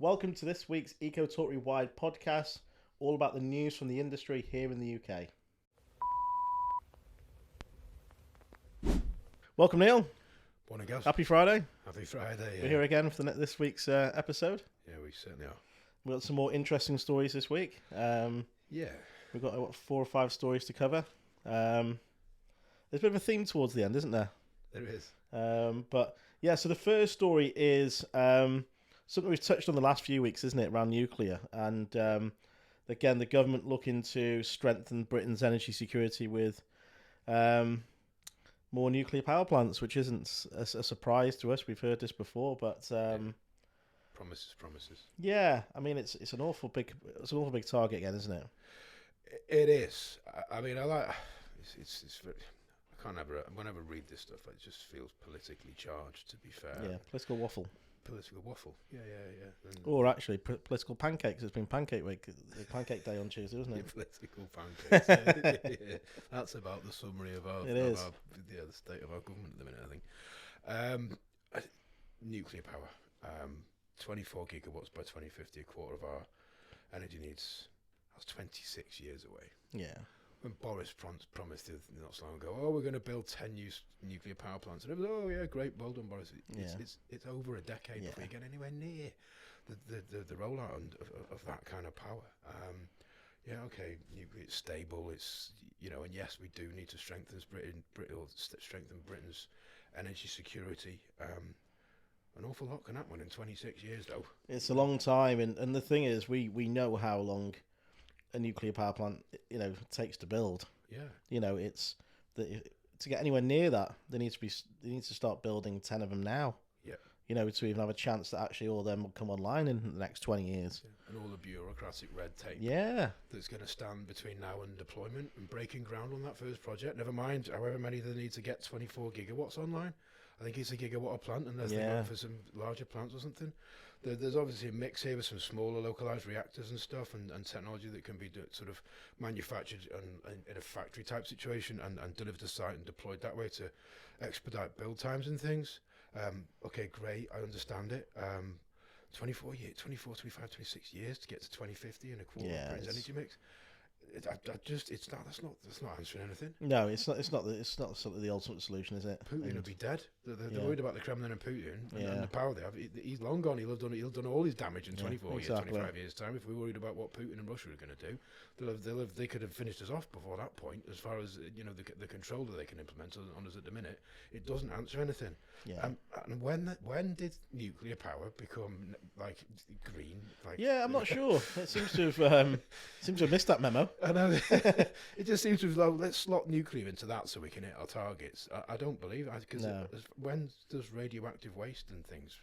Welcome to this week's Eco Talk Rewired podcast, all about the news from the industry here in the UK. Welcome, Neil. Morning, guys. Happy Friday. Happy Friday. Yeah. We're here again for this week's episode. Yeah, we certainly are. We've got some more interesting stories this week. Yeah. We've got 4 or 5 stories to cover. There's a bit of a theme towards the end, isn't there? There is. But yeah, so the first story is something we've touched on the last few weeks, isn't it, around nuclear? And again, the government looking to strengthen Britain's energy security with more nuclear power plants, which isn't a surprise to us. We've heard this before, but Promises. Yeah, I mean it's an awful big target again, isn't it? It is. I mean, I like. It's very. I can't ever. Whenever I read this stuff, it just feels politically charged. To be fair. Yeah, political waffle. Political waffle. Yeah. And or actually, political pancakes. It's been pancake week, pancake day on Tuesday, wasn't it? Political pancakes. Yeah. That's about the summary of our. The state of our government at the minute, I think. Nuclear power. 24 gigawatts by 2050, a quarter of our energy needs. That's 26 years away. Yeah. When Boris promised it not so long ago, we're going to build 10 new nuclear power plants, and everyone, yeah, great, well done, Boris. It's over a decade before you get anywhere near the rollout of that kind of power. Nuclear, it's stable. It's and yes, we do need to strengthen Britain's energy security. An awful lot can happen in 26 years, though. It's a long time, and the thing is, we know how long a nuclear power plant takes to build. Yeah. It's to get anywhere near that, they need to start building 10 of them now. Yeah. To even have a chance that actually all of them will come online in the next 20 years. Yeah. And all the bureaucratic red tape. Yeah. That's going to stand between now and deployment and breaking ground on that first project. Never mind however many they need to get 24 gigawatts online. I think it's a gigawatt a plant, unless they go for some larger plants or something. There's obviously a mix here with some smaller localized reactors and stuff, and technology that can be sort of manufactured in a factory type situation and delivered to site and deployed that way to expedite build times and things. Okay, great, I understand it. 24, 25, 26 years to get to 2050 and a quarter of Britain's energy mix. That's not answering anything. No, it's not sort of the ultimate solution, is it? Putin will be dead. They're worried about the Kremlin and Putin and the power they have. He's long gone. He'll have done all his damage in 24 years, 25 years time. If we're worried about what Putin and Russia are going to do, they could have finished us off before that point. As far as the control that they can implement on us at the minute, it doesn't answer anything. Yeah. And when did nuclear power become like green? I'm not sure. It seems to have missed that memo. I know. It just seems to have let's slot nuclear into that so we can hit our targets. I don't believe it, because when does radioactive waste and things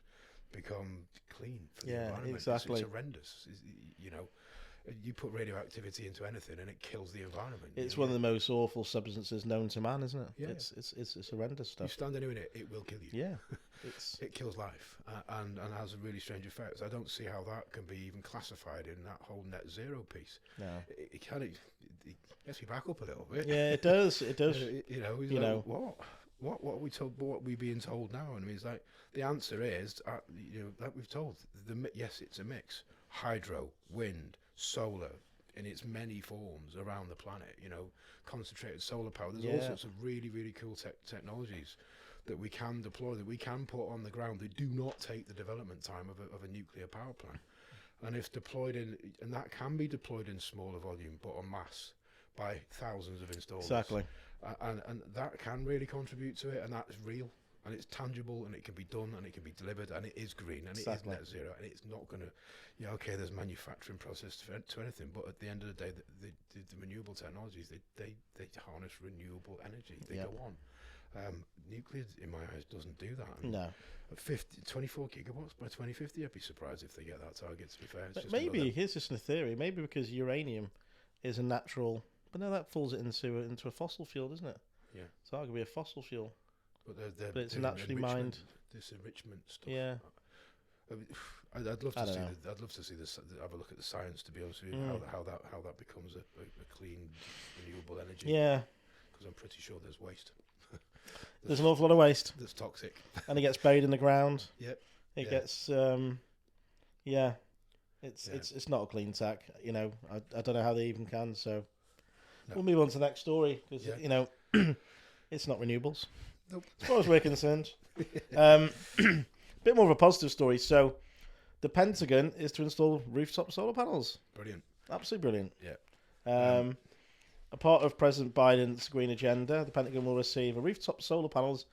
become clean for the environment? Exactly. It's horrendous. You put radioactivity into anything and it kills the environment. It's one of the most awful substances known to man, isn't it? Yeah. It's horrendous stuff. You stand anywhere in it, it will kill you. Yeah. It kills life and has a really strange effect. I don't see how that can be even classified in that whole net zero piece. No. It gets me back up a little bit. Yeah, it does. It does. What are we told? What are we being told now? And I mean, it's like the answer is, like we've told. Yes, it's a mix: hydro, wind, solar, in its many forms around the planet. Concentrated solar power. There's all sorts of really, really cool technologies that we can deploy, that we can put on the ground, that do not take the development time of a nuclear power plant. And if deployed and that can be deployed in smaller volume, but en masse by thousands of installers. Exactly. And that can really contribute to it, and that's real, and it's tangible, and it can be done, and it can be delivered, and it is green, and it is net zero, and it's not going to, there's manufacturing process to anything, but at the end of the day, the renewable technologies, they harness renewable energy. They go on. Nuclear, in my eyes, doesn't do that. And no. 24 gigawatts by 2050, I'd be surprised if they get that target, to be fair. Here's just a theory, maybe because uranium is a natural, but no, that falls it into a fossil fuel, doesn't it? Yeah. So it could be a fossil fuel. But it's naturally mined. This enrichment stuff. Yeah. I'd love to see this. Have a look at the science, to be honest with you, how that becomes a clean, renewable energy. Yeah. Because I'm pretty sure there's waste. There's an awful lot of waste. That's toxic. And it gets buried in the ground. Yep. It gets, It's not a clean tech. I don't know how they even can. So No. we'll move on to the next story because it's not renewables. Nope. As far as we're concerned. Bit more of a positive story. So the Pentagon is to install rooftop solar panels. Brilliant. Absolutely brilliant. Yeah. A part of President Biden's green agenda, the Pentagon will receive a rooftop solar panels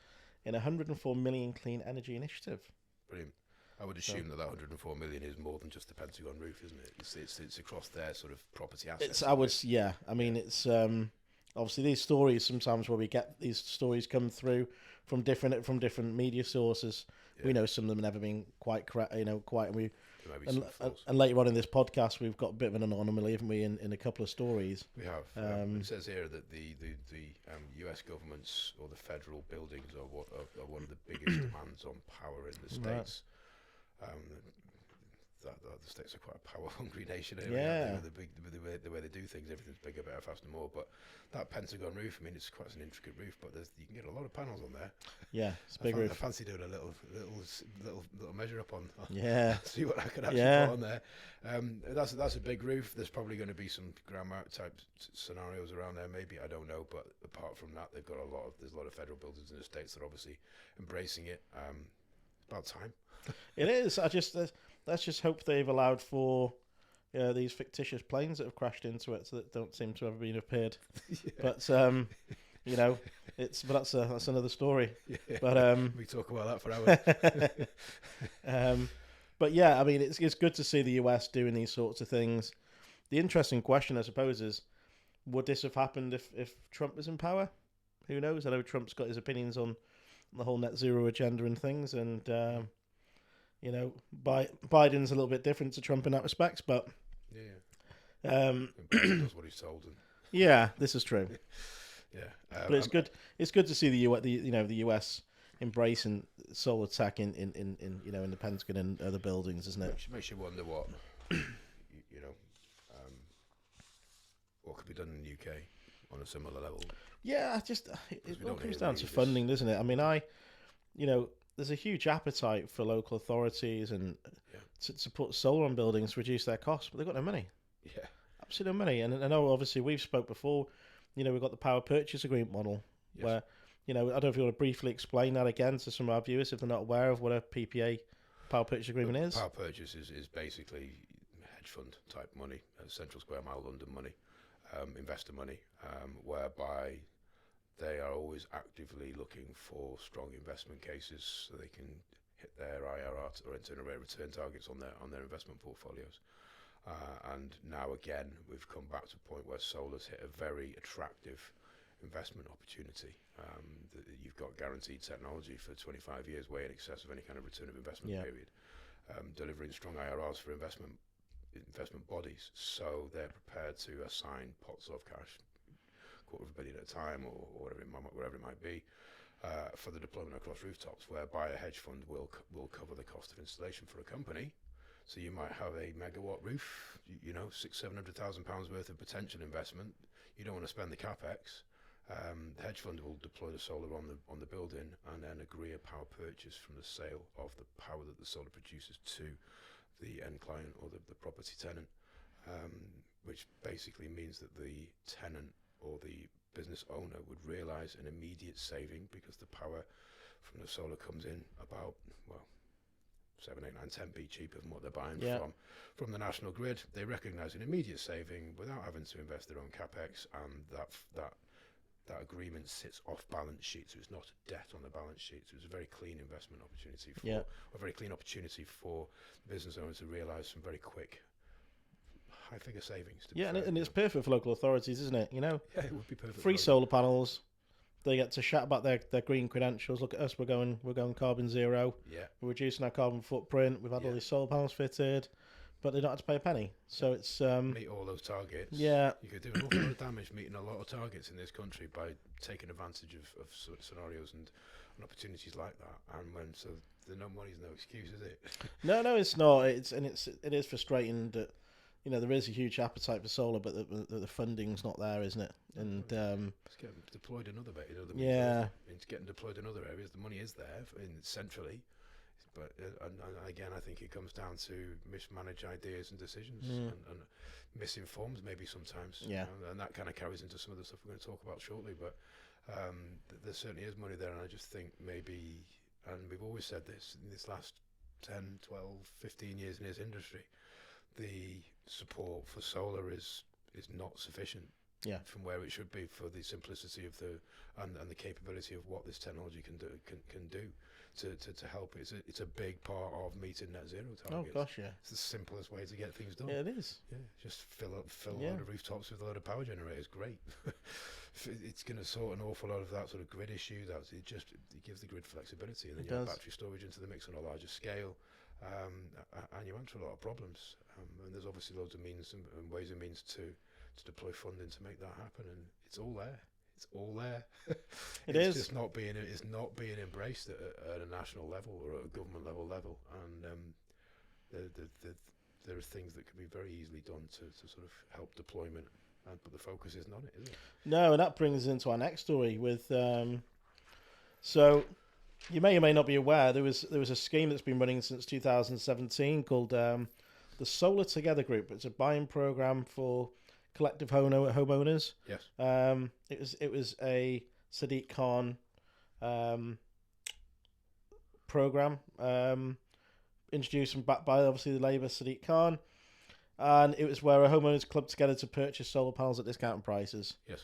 in a $104 million clean energy initiative. Brilliant. I would assume that 104 million is more than just the Pentagon roof, isn't it? It's across their sort of property assets. I mean, it's obviously these stories sometimes where we get these stories come through from different media sources. Yeah. We know some of them have never been quite correct, and later on in this podcast we've got a bit of an anomaly, haven't we, in a couple of stories. We have. It says here that the US government's or the federal buildings are one of the biggest demands on power in the states. The states are quite a power-hungry nation. Yeah. The way they do things, everything's bigger, better, faster, more. But that Pentagon roof, I mean, it's quite an intricate roof, but you can get a lot of panels on there. Yeah, it's a big roof. I fancy doing a little measure up on. Yeah. See what I could actually put on there. That's a big roof. There's probably going to be some ground mount type scenarios around there. Maybe, I don't know. But apart from that, there's a lot of federal buildings in the states that are obviously embracing it. It's about time. It is. Let's just hope they've allowed for these fictitious planes that have crashed into it, so that don't seem to have been appeared. Yeah. But that's another story. Yeah. But we talk about that for hours. But yeah, I mean, it's good to see the US doing these sorts of things. The interesting question, I suppose, is would this have happened if Trump was in power? Who knows? I know Trump's got his opinions on the whole net zero agenda and things, and Biden's a little bit different to Trump in that respect, but does what he's told. Yeah, this is true. Yeah, but it's good. It's good to see the US embracing solar tech in the Pentagon and other buildings, isn't it? Makes you wonder what what could be done in the UK on a similar level. Yeah, it all comes down to funding, doesn't it? I mean, there's a huge appetite for local authorities and to put solar on buildings to reduce their costs, but they've got no money. Yeah, absolutely no money. And I know, obviously, we've spoke before. We've got the power purchase agreement model, where I don't know if you want to briefly explain that again to some of our viewers if they're not aware of what a PPA, power purchase agreement, is. Power purchase is basically hedge fund type money, Central Square Mile London money, investor money, whereby they are always actively looking for strong investment cases so they can hit their IRR or internal rate of return targets on their investment portfolios. And now again, we've come back to a point where solar's hit a very attractive investment opportunity. You've got guaranteed technology for 25 years, way in excess of any kind of return of investment period, delivering strong IRRs for investment bodies, so they're prepared to assign pots of cash, $250 million at a time, or whatever it might be, for the deployment across rooftops, whereby a hedge fund will cover the cost of installation for a company. So you might have a megawatt roof, £600,000-700,000 worth of potential investment. You don't want to spend the capex. The hedge fund will deploy the solar on the building and then agree a power purchase from the sale of the power that the solar produces to the end client or the property tenant, which basically means that the tenant or the business owner would realise an immediate saving, because the power from the solar comes in about 7, 8, 9, 10p cheaper than what they're buying from the national grid. They recognise an immediate saving without having to invest their own capex, and that agreement sits off balance sheet, so it's not debt on the balance sheet. So it's a very clean investment opportunity a very clean opportunity for business owners to realise some very quick high figure savings. And it's perfect for local authorities, isn't it? Yeah, it would be perfect. Free solar panels. They get to shout about their green credentials. Look at us, we're going carbon zero. Yeah, we're reducing our carbon footprint. We've had all these solar panels fitted, but they don't have to pay a penny. So it's meet all those targets. Yeah, you could do an awful lot of damage meeting a lot of targets in this country by taking advantage of sort of scenarios and opportunities like that. And so the no money's no excuse, is it? No, it's not. It is frustrating that there is a huge appetite for solar, but the funding's not there, isn't it? And it's getting deployed in other bit. It's getting deployed in other areas. The money is there centrally. but and again, I think it comes down to mismanaged ideas and decisions, and misinformed maybe sometimes. Yeah. And that kind of carries into some of the stuff we're going to talk about shortly. But there certainly is money there, and I just think maybe, and we've always said this in this last 10, 12, 15 years in this industry, the support for solar is not sufficient. Yeah. From where it should be for the simplicity of and the capability of what this technology can do to help. It's a big part of meeting net zero targets. Oh gosh, yeah. It's the simplest way to get things done. Yeah, it is. Yeah, just fill a load of rooftops with a load of power generators. Great. It's going to sort an awful lot of that sort of grid issue. It gives the grid flexibility, and then you have battery storage into the mix on a larger scale, and you answer a lot of problems. And there's obviously loads of means and ways and means to deploy funding to make that happen, and it's all there. It's all there. It's just not being embraced at a national level or at a government level, and there are things that can be very easily done to sort of help deployment, but the focus isn't on it, is it? No, and that brings us into our next story with. So, you may or may not be aware there was a scheme that's been running since 2017 called the Solar Together Group. It's a buying program for collective homeowners. Yes. It was a Sadiq Khan program introduced and backed by obviously the Labour Sadiq Khan, and it was where a homeowners club together to purchase solar panels at discounted prices. Yes.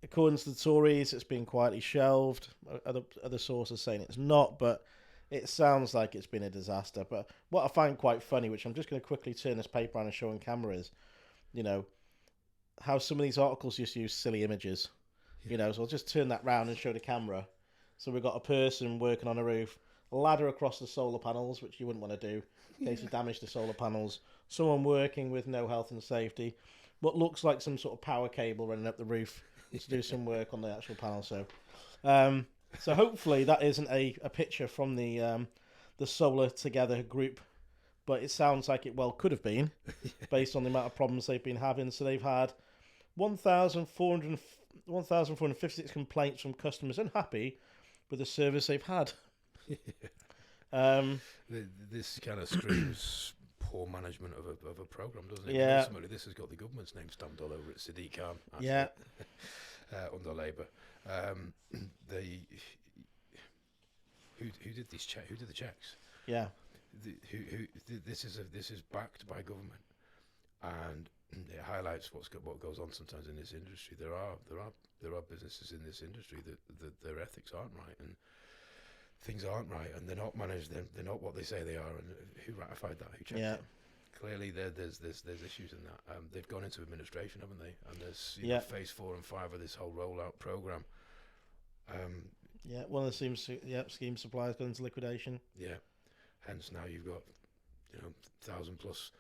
According to the Tories, it's been quietly shelved. Other sources saying it's not, but it sounds like it's been a disaster. But what I find quite funny, which I'm just going to quickly turn this paper on and show on camera, is, how some of these articles just use silly images. So I'll just turn that round and show the camera. So we've got a person working on a roof, a ladder across the solar panels, which you wouldn't want to do in case you damage the solar panels. Someone working with no health and safety. What looks like some sort of power cable running up the roof to do some work on the actual panel. So hopefully that isn't a picture from the Solar Together group, but it sounds like it could have been, based on the amount of problems they've been having. So they've had 1,456 complaints from customers unhappy with the service they've had. This kind of screams poor management of a program, doesn't it? Yeah. Ultimately, this has got the government's name stamped all over it. Sadiq Khan. Actually, Yeah. Under Labour. Who did these Who did the checks? Yeah. This is backed by government, and it highlights what goes on sometimes in this industry. There are businesses in this industry that their ethics aren't right, and things aren't right, and they're not managed. They're not what they say they are. And who ratified that? Who checked it? Clearly, there's issues in that. They've gone into administration, haven't they? And there's phase 4 and 5 of this whole rollout program. One of the scheme suppliers gone into liquidation. Yeah, hence now you've got 1,000 plus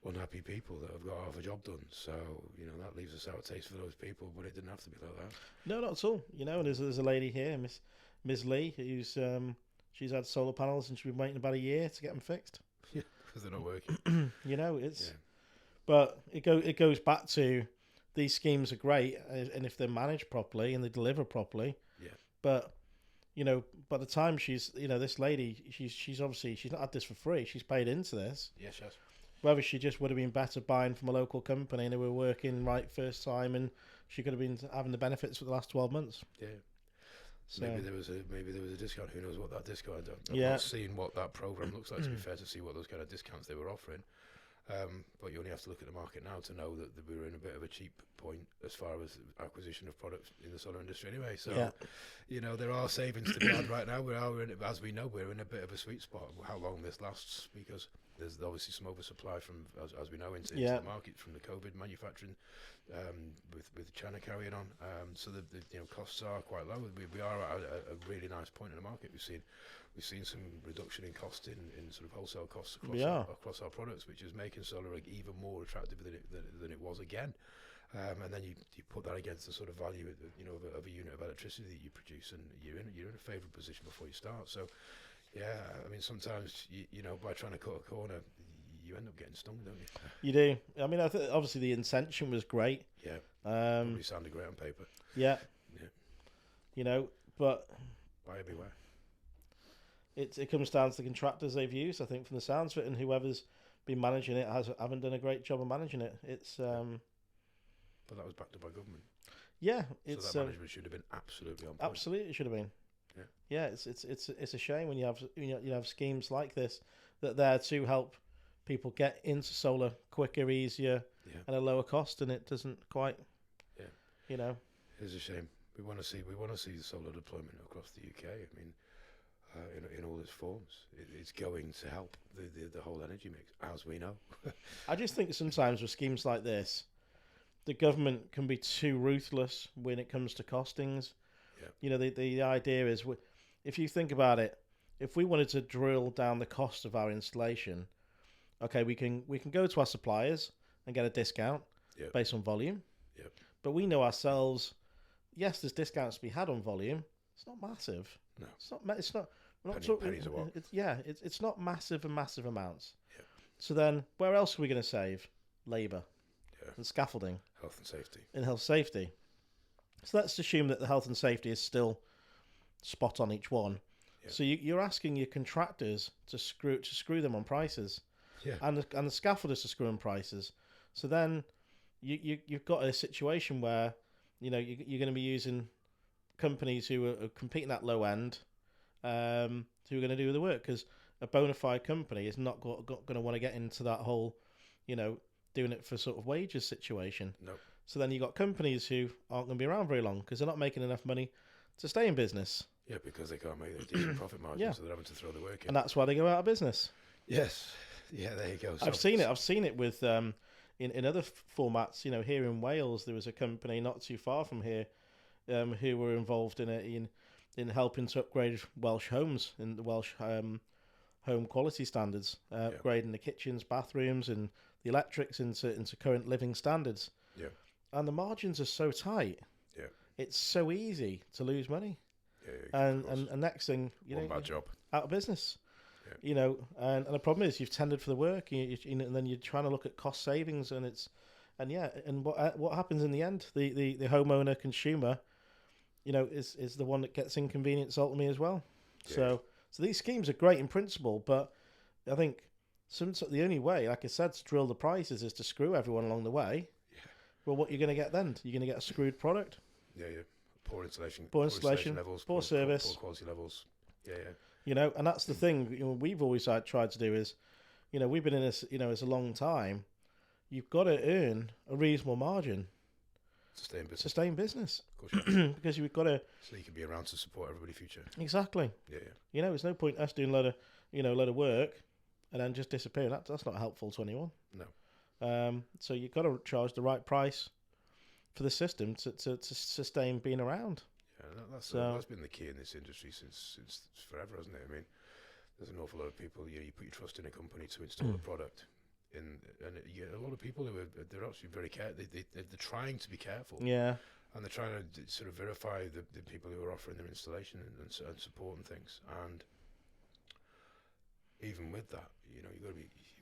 unhappy people that have got half a job done. So that leaves a sour taste for those people, but it didn't have to be like that. No, not at all. And there's a lady here, Miss Lee, who's she's had solar panels and she's been waiting about a year to get them fixed. Yeah, because they're not working. But it goes back to these schemes are great, and if they're managed properly and they deliver properly. Yeah. But by the time she's this lady, she's obviously she's not had this for free. She's paid into this. Yes, yes. Whether she just would have been better buying from a local company and they were working right first time, and she could have been having the benefits for the last 12 months. Yeah. So maybe there was a discount. Who knows what that discount? I've not seen what that program looks like, to be fair, to see what those kind of discounts they were offering. But you only have to look at the market now to know that we were in a bit of a cheap point as far as acquisition of products in the solar industry anyway. So, there are savings to be had right now. As we know, we're in a bit of a sweet spot. How long this lasts, because there's obviously some oversupply from, as we know, into the market from the COVID manufacturing, with China carrying on. So the costs are quite low. We are at a really nice point in the market. We've seen some reduction in cost in sort of wholesale costs across our products, which is making solar even more attractive than it was again. And then you put that against the sort of value of a unit of electricity that you produce, and you're in a favourable position before you start. So I mean, sometimes by trying to cut a corner, you end up getting stung, don't you? You do. I mean, I think obviously the intention was great. Yeah. Probably sounded great on paper. Yeah. Yeah. But buyer beware. it comes down to the contractors they've used. I think from the sounds of it, and whoever's been managing it haven't done a great job of managing it. It's But that was backed up by government. yeah, So it's that management should have been absolutely on point. absolutely it should have been. Yeah. Yeah, it's a shame when you have schemes like this that they're to help people get into solar quicker, easier, at a lower cost, and it doesn't quite. Yeah. You know. It's a shame. We want to see the solar deployment across the UK. I mean, in all its forms, it's going to help the whole energy mix, as we know. I just think sometimes with schemes like this, the government can be too ruthless when it comes to costings. Yeah. You know, the idea is, if you think about it, if we wanted to drill down the cost of our installation, okay, we can go to our suppliers and get a discount based on volume. Yep. But we know ourselves. Yes, there's discounts to be had on volume. It's not massive. No. It's not. It's not. We're not Penny, talking. pennies a watt. It's not massive and massive amounts. Yep. So then, where else are we going to save? Labour. Yeah. And scaffolding. Health and safety. In health safety. So let's assume that the health and safety is still spot on each one. Yeah. So you're asking your contractors to screw them on prices. Yeah. And the scaffolders to screw on prices. So then you've got a situation where you're going to be using companies who are competing at low end, who are going to do the work, because a bona fide company is not going to want to get into that whole, doing it for sort of wages situation. Nope. So then you've got companies who aren't going to be around very long because they're not making enough money to stay in business. Yeah, because they can't make a decent profit margin, so they're having to throw the work in. And that's why they go out of business. Yes. Yeah, there you go. I've seen it with in other formats. Here in Wales, there was a company not too far from here who were involved in helping to upgrade Welsh homes in the Welsh home quality standards, upgrading the kitchens, bathrooms, and the electrics into current living standards. Yeah. And the margins are so tight. Yeah. It's so easy to lose money. Yeah. And next thing, one bad job, out of business. Yeah. And the problem is you've tendered for the work, and then you're trying to look at cost savings, and what happens in the end? The homeowner consumer, is the one that gets inconvenienced ultimately as well. Yeah. So these schemes are great in principle, but I think the only way, like I said, to drill the prices is to screw everyone along the way. Yeah. Well, what you're going to get then? You're going to get a screwed product. Yeah. Poor installation levels, poor service, poor quality levels. Yeah. And that's the thing we've always tried to do is, we've been in this, as a long time. You've got to earn a reasonable margin. Sustain business. Of course you have. Because you've got to. So you can be around to support everybody future. Exactly. Yeah. There's no point us doing a load of work and then just disappearing. That's not helpful to anyone. No. So you've got to charge the right price for the system to sustain being around. Yeah, that's been the key in this industry since forever, hasn't it? I mean, there's an awful lot of people. You put your trust in a company to install a product, and you get a lot of people who they're actually very careful. They're trying to be careful. Yeah. And they're trying to sort of verify the people who are offering their installation and support and things. And even with that, you've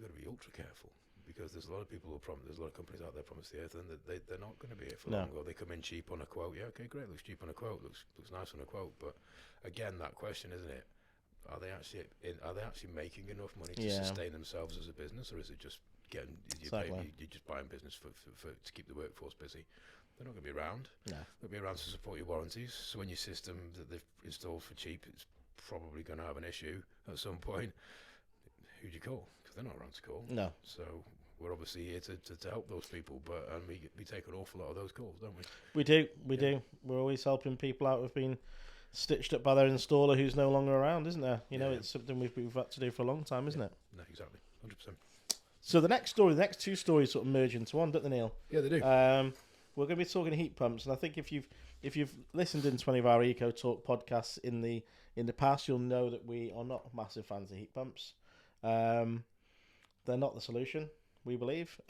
got to be ultra careful. Because there's a lot of people there's a lot of companies out there promise the earth, and they're not going to be here for long. Or they come in cheap on a quote. Yeah, okay, great, looks cheap on a quote, looks nice on a quote. But again, that question, isn't it? Are they actually making enough money to sustain themselves as a business, or is it just you're just buying business for to keep the workforce busy? They're not going to be around. No. They'll be around to support your warranties. So when your system that they've installed for cheap, it's probably going to have an issue at some point. Who do you call? Because they're not around to call. No. So we're obviously here to help those people, but we take an awful lot of those calls, don't we? We do. We're always helping people out who've been stitched up by their installer who's no longer around, isn't there? It's something we've had to do for a long time, isn't it? No, exactly, 100%. So the next two stories sort of merge into one, don't they, Neil? Yeah, they do. We're going to be talking heat pumps, and I think if you've listened into any of our Eco Talk podcasts in the past, you'll know that we are not massive fans of heat pumps. They're not the solution, we believe.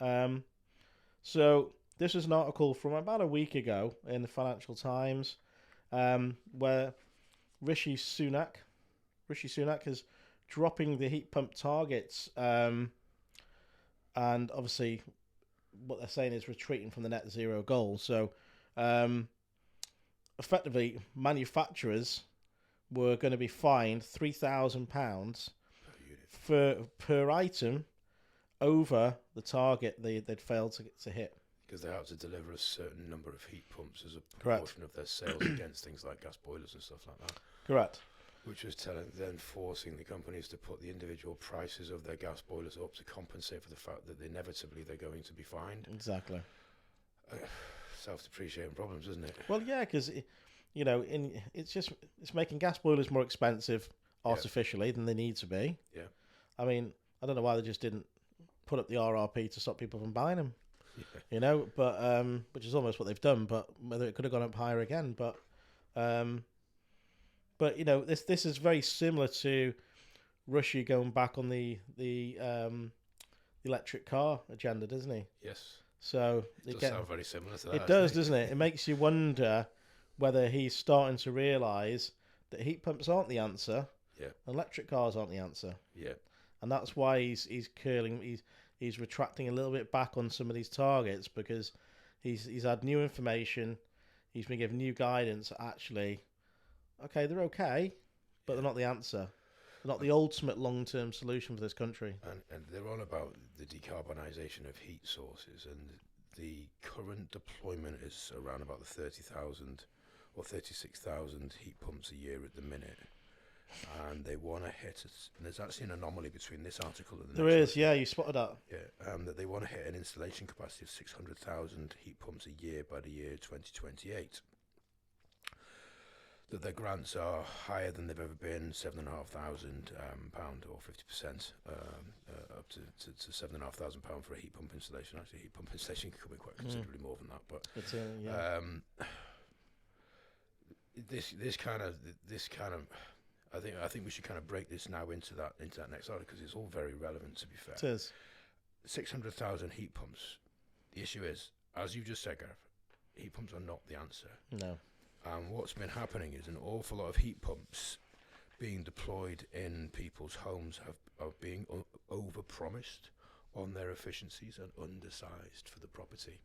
So this is an article from about a week ago in the Financial Times, where Rishi Sunak is dropping the heat pump targets, and obviously what they're saying is retreating from the net zero goal. So effectively, manufacturers were going to be fined £3,000 per item over the target they'd failed to hit. Because they have to deliver a certain number of heat pumps as a Correct. proportion of their sales against things like gas boilers and stuff like that. Correct. Which was then forcing the companies to put the individual prices of their gas boilers up to compensate for the fact that inevitably they're going to be fined. Exactly. Self-depreciating problems, isn't it? Well, yeah, because it's making gas boilers more expensive artificially than they need to be. Yeah. I mean, I don't know why they just didn't put up the RRP to stop people from buying them. Yeah. But which is almost what they've done. But whether it could have gone up higher again, but this is very similar to Russia going back on the electric car agenda, doesn't he? Yes. So it does sound very similar to that. It does, doesn't it? It makes you wonder whether he's starting to realise that heat pumps aren't the answer. Yeah. Electric cars aren't the answer. Yeah. And that's why he's curling. He's retracting a little bit back on some of these targets because he's had new information. He's been given new guidance. Actually, okay, they're okay, but they're not the answer. They're not the ultimate long-term solution for this country. And they're on about the decarbonisation of heat sources, and the current deployment is around about the 30,000 or 36,000 heat pumps a year at the minute. And they want to hit us. And there's actually an anomaly between this article and the There next is, yeah, you spotted that. Yeah, that they want to hit an installation capacity of 600,000 heat pumps a year by the year 2028. That their grants are higher than they've ever been, £7,500 or 50%, up to £7,500 for a heat pump installation. Actually, a heat pump installation can come in quite considerably more than that. But this kind of, I think we should kind of break this now into that next article because it's all very relevant. To be fair, it is. 600,000 heat pumps. The issue is, as you just said, Gareth, heat pumps are not the answer. No. And what's been happening is an awful lot of heat pumps being deployed in people's homes are being over-promised on their efficiencies and undersized for the property.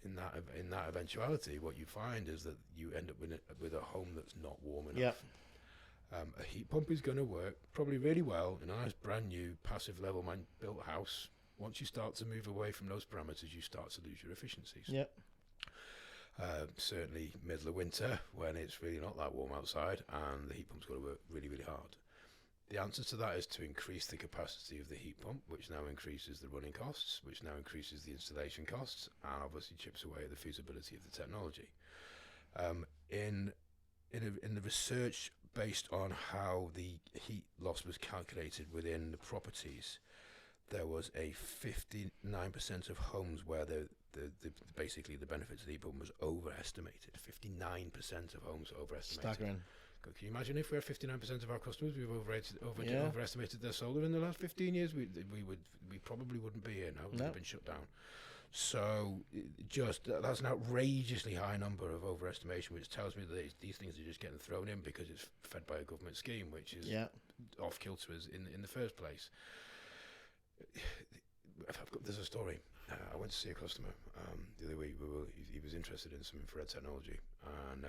In that eventuality, what you find is that you end up with a home that's not warm enough. Yep. A heat pump is going to work probably really well in a nice brand new passive level built house. Once you start to move away from those parameters, you start to lose your efficiencies. Yep. Certainly middle of winter when it's really not that warm outside and the heat pump's got to work really, really hard. The answer to that is to increase the capacity of the heat pump, which now increases the running costs, which now increases the installation costs, and obviously chips away at the feasibility of the technology. In the research based on how the heat loss was calculated within the properties, there was a 59% of homes where basically the benefits of the heat pump was overestimated. 59% of homes overestimated. Staggering. Can you imagine if we had 59% of our customers we've overestimated their solar in the last 15 years? We probably wouldn't be here now. We'd have been shut down. So that's an outrageously high number of overestimation, which tells me that these things are just getting thrown in because it's fed by a government scheme, which is off kilter in the first place. There's a story. I went to see a customer the other week. He was interested in some infrared technology, and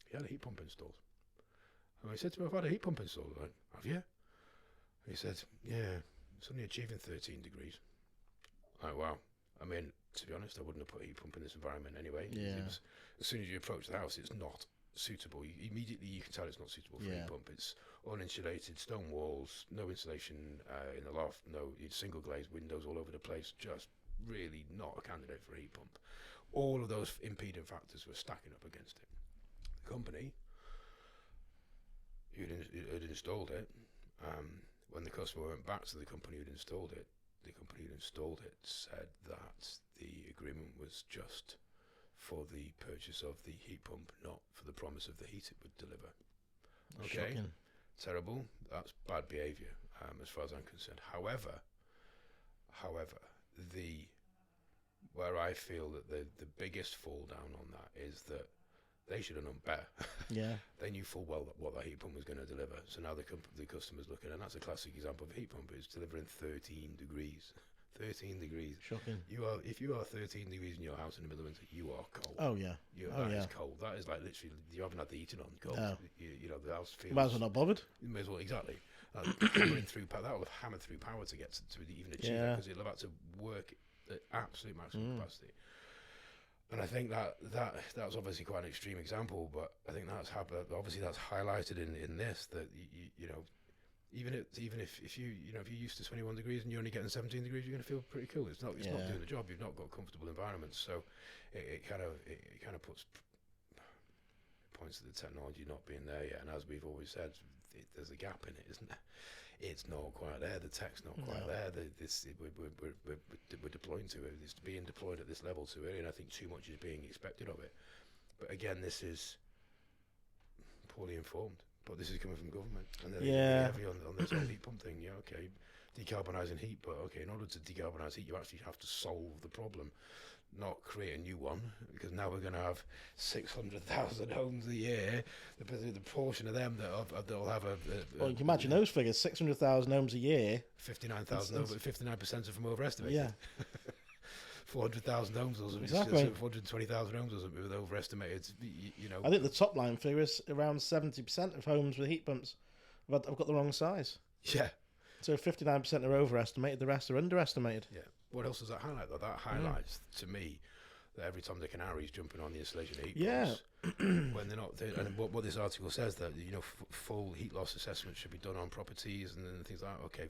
he had a heat pump installed. And I said to him, "I've had a heat pump installed." I went, "Have you?" He said, "Yeah, it's only achieving 13 degrees." I'm like, wow. I mean, to be honest, I wouldn't have put a heat pump in this environment anyway. Yeah. As soon as you approach the house, it's not suitable. Immediately you can tell it's not suitable for a heat pump. It's uninsulated, stone walls, no insulation in the loft, no single glazed windows all over the place. Just really not a candidate for a heat pump. All of those impeding factors were stacking up against it. The company who had installed it, when the customer went back to the company who'd installed it, said that the agreement was just for the purchase of the heat pump, not for the promise of the heat it would deliver. Okay, shocking. Terrible. That's bad behaviour, as far as I'm concerned. However, where I feel that the biggest fall down on that is that they should have known better. Yeah. They knew full well what that heat pump was going to deliver. So now the customer's looking, and that's a classic example of a heat pump. It's delivering 13 degrees. 13 degrees. Shocking. If you are 13 degrees in your house in the middle of winter, you are cold. Oh yeah. That is cold. That is like literally you haven't had the heating on. Cold. No. You know the house feels. Might as well not bothered. You may as well exactly. Hammering through power. That will have hammered through power to get to even achieve that because it'll have to work at absolute maximum capacity. And I think that's obviously quite an extreme example, but I think that's obviously that's highlighted in this that you know. Even if you if you're used to 21 degrees and you're only getting 17 degrees, you're going to feel pretty cool. It's not doing the job. You've not got comfortable environments, so it kind of points to the technology not being there yet. And as we've always said, there's a gap in it, isn't there? It's not quite there. The tech's not quite there. We're deploying to it. It's being deployed at this level too early, and I think too much is being expected of it. But again, this is poorly informed. But this is coming from government, and they're heavy on this whole heat pump thing. Yeah, okay, decarbonising heat, but okay, in order to decarbonise heat, you actually have to solve the problem, not create a new one. Because now we're going to have 600,000 homes a year. The portion of them that'll have well, you can imagine those figures: 600,000 homes a year. 59,000 over, 59% of them overestimated. Yeah. 400,000 homes or something. Exactly. 420,000 homes or something with overestimated. You know. I think the top line figure is around 70% of homes with heat pumps have got the wrong size. Yeah. So 59% are overestimated, the rest are underestimated. Yeah. What else does that highlight? That highlights to me that every time Dick and Harry's jumping on the installation of heat pumps, when they're not. And what this article says that full heat loss assessment should be done on properties and then things like that. Okay,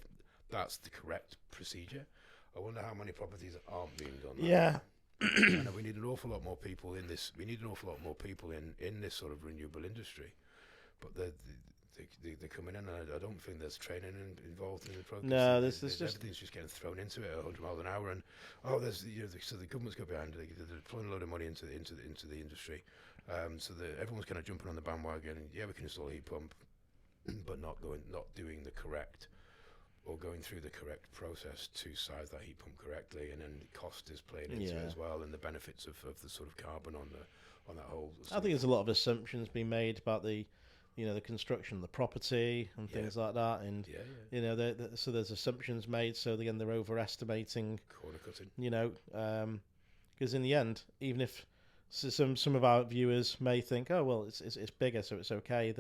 that's the correct procedure. I wonder how many properties aren't being done. Yeah. And we need an awful lot more people in this. We need an awful lot more people in this sort of renewable industry, but they're coming in, and I don't think there's training involved in the program. No, there's just everything's just getting thrown into it at 100 miles an hour, and so the government's got behind it. They're deploying a load of money into the industry, so that everyone's kind of jumping on the bandwagon. And yeah, we can install a heat pump, but not doing the correct. Or going through the correct process to size that heat pump correctly, and then cost is playing into it as well, and the benefits of the sort of carbon on that whole. I think there's a lot of assumptions being made about the construction of the property and things like that, and so there's assumptions made. So again, they're overestimating corner cutting. Because in the end, even if some of our viewers may think, oh well, it's bigger, so it's okay.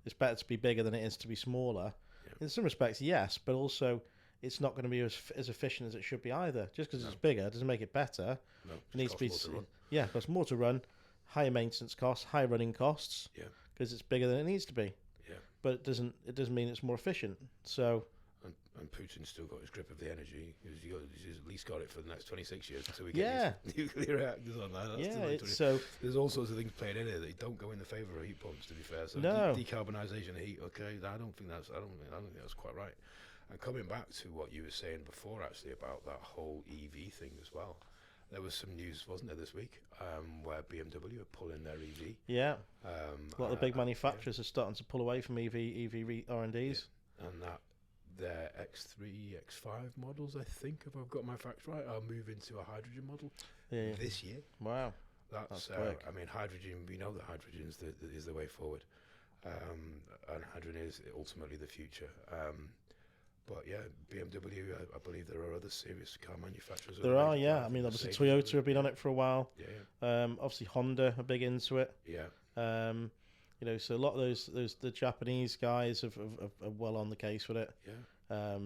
It's better to be bigger than it is to be smaller. In some respects, yes, but also it's not going to be as efficient as it should be either. Just because it's bigger doesn't make it better. No, it needs to be it costs more to run, higher maintenance costs, higher running costs. Yeah, because it's bigger than it needs to be. Yeah, but it doesn't mean it's more efficient. So. And Putin's still got his grip of the energy. He's at least got it for the next 26 years until we get his nuclear reactors on that. So there's all sorts of things playing in it that don't go in the favour of heat pumps. To be fair, so decarbonisation of heat. Okay, I don't think that's quite right. And coming back to what you were saying before, actually about that whole EV thing as well. There was some news, wasn't there, this week, where BMW are pulling their EV. Yeah. A lot of the big manufacturers are starting to pull away from EV R&Ds. Yeah. And that. Their X3, X5 models, I think, if I've got my facts right, are moving to a hydrogen model this year. Wow, that's quick. I mean, hydrogen. We know that hydrogen is the way forward, and hydrogen is ultimately the future. But yeah, BMW. I believe there are other serious car manufacturers. There are, yeah. I mean, obviously Toyota have been on it for a while. Yeah. Obviously Honda are big into it. Yeah. So a lot of the Japanese guys are well on the case with it. Yeah.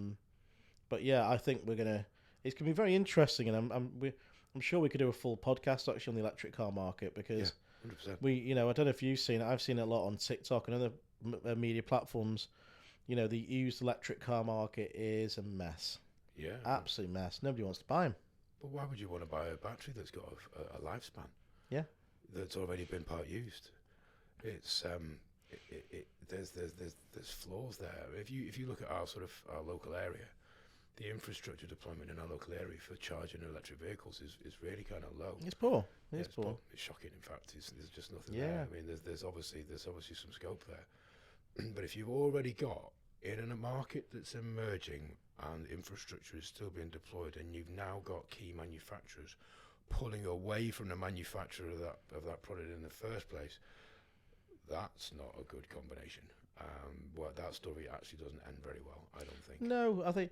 But yeah, I think it's gonna be very interesting, and I'm sure we could do a full podcast actually on the electric car market because 100%. I don't know if you've seen it. I've seen it a lot on TikTok and other media platforms. The used electric car market is a mess. Yeah. Absolute mess. Nobody wants to buy them. But why would you want to buy a battery that's got a lifespan? Yeah. That's already been part used. It's there's flaws there. If you look at our local area, the infrastructure deployment in our local area for charging electric vehicles is really kind of low. It's poor. It's poor. It's shocking. In fact, there's just nothing there. I mean, there's obviously some scope there. But if you've already got in a market that's emerging and infrastructure is still being deployed, and you've now got key manufacturers pulling away from the manufacturer of that product in the first place. That's not a good combination. That story actually doesn't end very well, I don't think. No, I think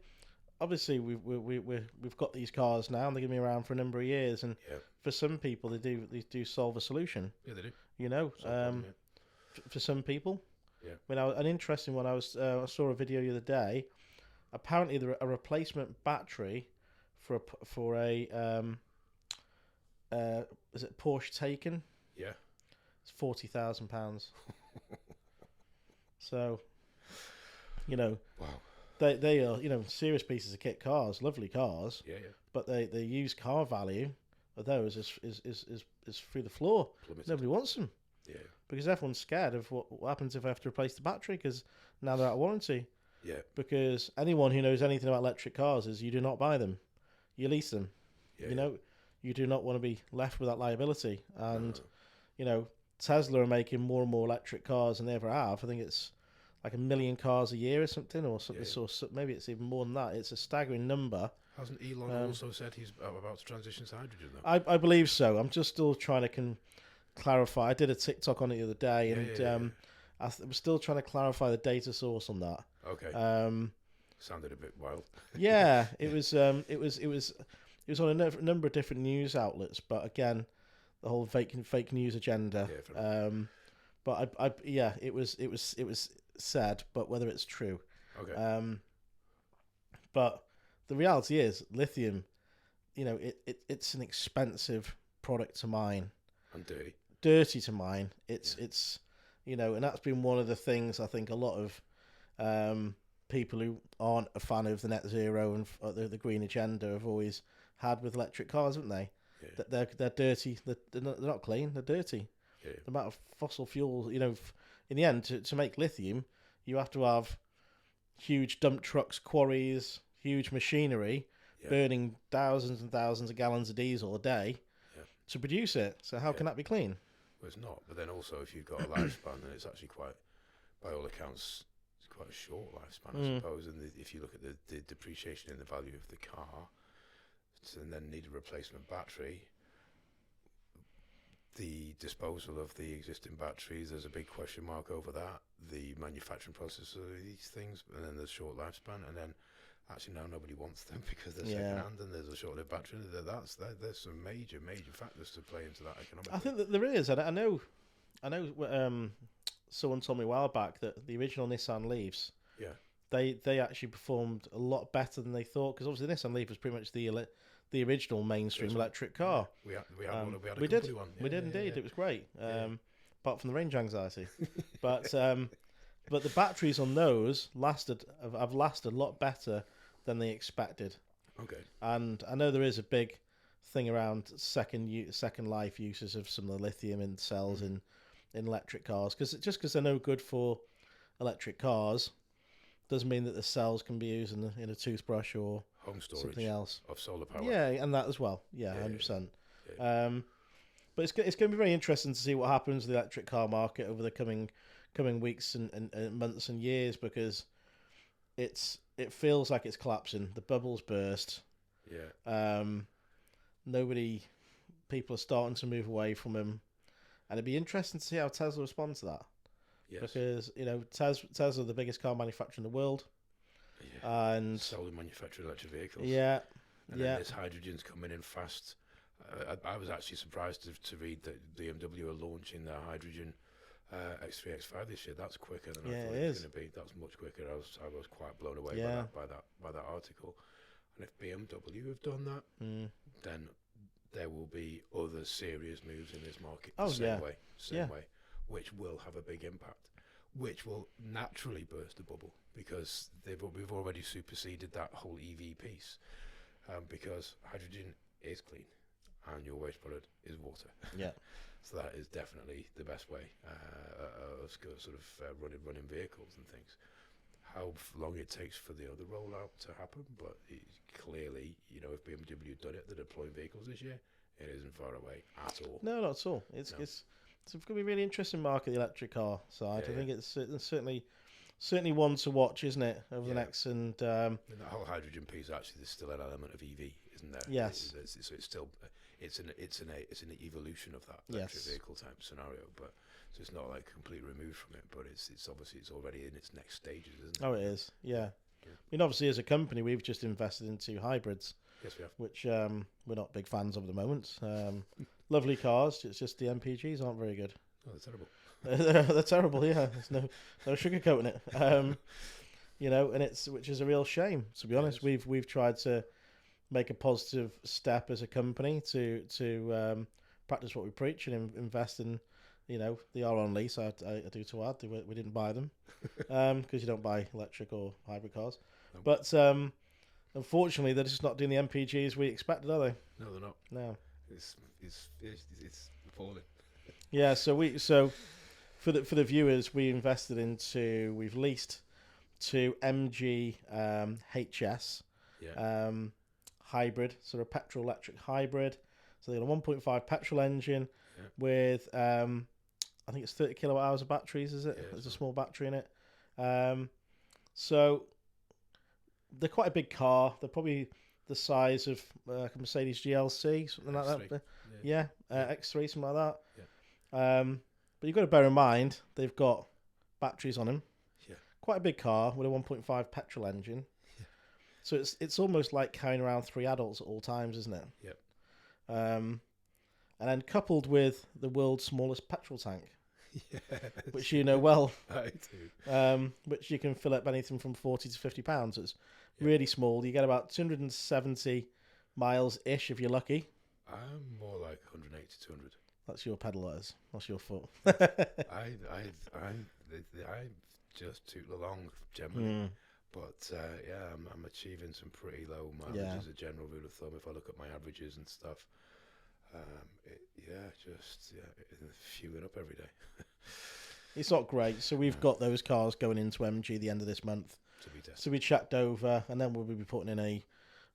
obviously we've got these cars now, and they're going to be around for a number of years. And Yeah. for some people, they do solve a solution. Yeah, they do. You know, for some people. Yeah. I mean, an interesting one. I saw a video the other day. Apparently, a replacement battery for a is it Porsche Taycan? Yeah. It's £40,000. So, you know, wow, they are, you know, serious pieces of kit cars, lovely cars. Yeah. But the used car value of those is through the floor. Plummeted. Nobody wants them. Yeah. Because everyone's scared of what happens if I have to replace the battery, because now they're out of warranty. Yeah. Because anyone who knows anything about electric cars is you do not buy them, you lease them. Yeah. You know, you do not want to be left with that liability. And No. you know, Tesla are making more and more electric cars than they ever have. I think it's like 1 million cars a year or something, or something. Yeah. So maybe it's even more than that. It's a staggering number. Hasn't Elon also said he's about to transition to hydrogen, though? I believe so. I'm just still trying to clarify. I did a TikTok on it the other day, and I was still trying to clarify the data source on that. Okay. Sounded a bit wild. Yeah, it was on a number of different news outlets, but again, the whole fake news agenda. Yeah, but it was said, but whether it's true. Okay. But the reality is, lithium, you know, it's an expensive product to mine. And Dirty to mine. It's you know, and that's been one of the things I think a lot of people who aren't a fan of the net zero and the green agenda have always had with electric cars, haven't they? Yeah. That they're dirty. They're not clean. They're dirty. Yeah. The amount of fossil fuel, you know, in the end, to make lithium, you have to have huge dump trucks, quarries, huge machinery, burning thousands and thousands of gallons of diesel a day to produce it. So how can that be clean? Well, it's not. But then also, if you've got a lifespan, then it's actually quite, by all accounts, it's quite a short lifespan, I suppose. And if you look at the depreciation in the value of the car, and then need a replacement battery, the disposal of the existing batteries, there's a big question mark over that. The manufacturing process of these things, and then there's short lifespan, and then actually now nobody wants them because they're second hand, and there's a short-lived battery. There's some major factors to play into that economically. I think that there is. I know. Someone told me a while back that the original Nissan Leafs, they actually performed a lot better than they thought, because obviously the Nissan Leaf was pretty much the original mainstream electric car. We had one. We did. One. We did indeed. Yeah. It was great. Apart from the range anxiety, but the batteries on those have lasted a lot better than they expected. Okay. And I know there is a big thing around second life uses of some of the lithium in cells in electric cars, because they're no good for electric cars doesn't mean that the cells can be used in a toothbrush or home storage something else of solar power. Yeah, and that as well. Yeah, 100%. Yeah. But it's going to be very interesting to see what happens with the electric car market over the coming weeks and months and years, because it feels like it's collapsing. The bubble's burst. Yeah. People are starting to move away from them, and it'd be interesting to see how Tesla responds to that. Yes. Because, you know, Tesla are the biggest car manufacturer in the world. Yeah. And solely manufactured electric vehicles. Yeah. And then this hydrogen's coming in fast. I was actually surprised to read that BMW are launching their hydrogen X3, X5 this year. That's quicker than I thought it was going to be. That's much quicker. I was quite blown away by that article. And if BMW have done that, then there will be other serious moves in this market same way, which will have a big impact, which will naturally burst the bubble, because we've already superseded that whole EV piece, because hydrogen is clean and your waste product is water. Yeah. So that is definitely the best way of sort of running vehicles and things. How long it takes for the other rollout to happen, but clearly, you know, if BMW had done it, they're deploying vehicles this year, it isn't far away at all. No, not at all. It's going to be a really interesting market, the electric car side. I think it's certainly one to watch, isn't it, over the next and that whole hydrogen piece, actually, there's still an element of EV, isn't there? Yes. So it's still it's an evolution of that electric vehicle type scenario, but so it's not like completely removed from it, but it's obviously it's already in its next stages, isn't it? Oh, it is. Yeah. I mean, obviously, as a company, we've just invested into hybrids. Yes, we have. Which we're not big fans of at the moment. Lovely cars, it's just the MPGs aren't very good. Oh, they're terrible. They're terrible, yeah. There's no sugarcoating it. And which is a real shame. To be honest, we've tried to make a positive step as a company to practice what we preach and invest in. They are on lease. I do to add, we didn't buy them because you don't buy electric or hybrid cars. No. But unfortunately, they're just not doing the MPGs we expected, are they? No, they're not. No. It's appalling. Yeah. So for the viewers, we've leased two MG HS hybrid, sort of petrol electric hybrid. So they got a 1.5 petrol engine with I think it's 30 kilowatt hours of batteries, is it? Yeah, there's a small battery in it. So they're quite a big car. They're probably the size of a Mercedes GLC, something like that. X3, something like that. Yeah. But you've got to bear in mind, they've got batteries on them. Yeah. Quite a big car with a 1.5 petrol engine. Yeah. So it's almost like carrying around three adults at all times, isn't it? Yep. And then coupled with the world's smallest petrol tank. Yes. Which you know well. I do. Which you can fill up anything from 40 to 50 pounds. It's really small. You get about 270 miles ish if you're lucky. I'm more like 180 to 200. That's your pedalers. That's your foot. I just toot along generally, but I'm achieving some pretty low mileage as a general rule of thumb. If I look at my averages and stuff. Fueling up every day. It's not great. So we've got those cars going into MG the end of this month. So we checked over, and then we'll be putting in a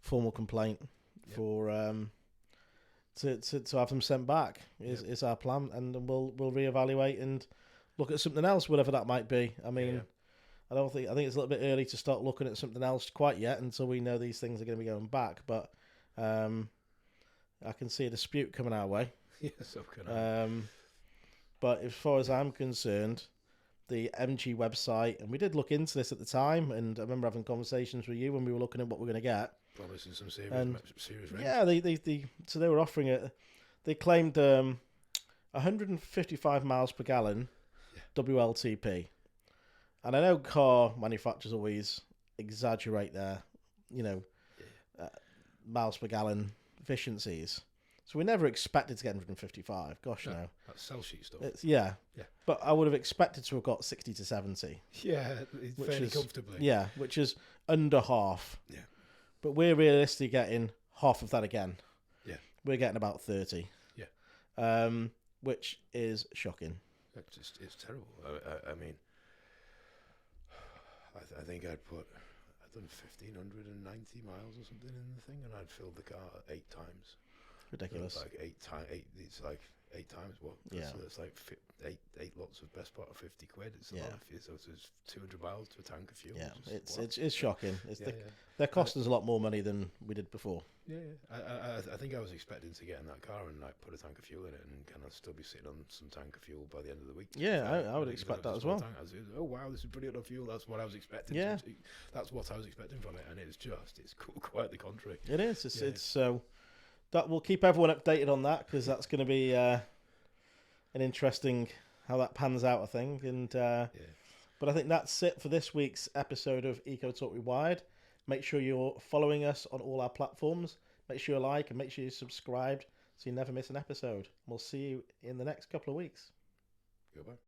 formal complaint for to have them sent back. Is our plan, and then we'll reevaluate and look at something else, whatever that might be. I mean, I think it's a little bit early to start looking at something else quite yet until we know these things are going to be going back, but. I can see a dispute coming our way. Yes, so can I. But as far as I'm concerned, the MG website, and we did look into this at the time, and I remember having conversations with you when we were looking at what we're going to get. Promising some serious range. Yeah, they were offering it. They claimed 155 miles per gallon WLTP. And I know car manufacturers always exaggerate their, miles per gallon efficiencies. So we never expected to get 155. Gosh, no. That's sell sheet stuff. Yeah. But I would have expected to have got 60 to 70. Yeah, fairly comfortably. Yeah, which is under half. Yeah. But we're realistically getting half of that again. Yeah. We're getting about 30. Yeah. Which is shocking. It's terrible. I mean, I think I'd done 1,590 miles or something in the thing, and I'd filled the car 8 times. Ridiculous. Like 8 times. It's like 8 times what? Yeah. So it's like eight lots of best part of 50 quid. It's a lot. So it's 200 miles to a tank of fuel. Yeah, it's shocking. They're costing us a lot more money than we did before. Yeah. I think I was expecting to get in that car and like put a tank of fuel in it and kind of still be sitting on some tank of fuel by the end of the week. Yeah, I would expect that as well. Oh wow, this is brilliant on fuel. That's what I was expecting. Yeah, that's what I was expecting from it, and it's quite the contrary. It is. It's so that we'll keep everyone updated on that because that's going to be an interesting how that pans out, I think. And but I think that's it for this week's episode of Eco Talk Rewired. Make sure you're following us on all our platforms. Make sure you like and make sure you're subscribed so you never miss an episode. We'll see you in the next couple of weeks. Goodbye.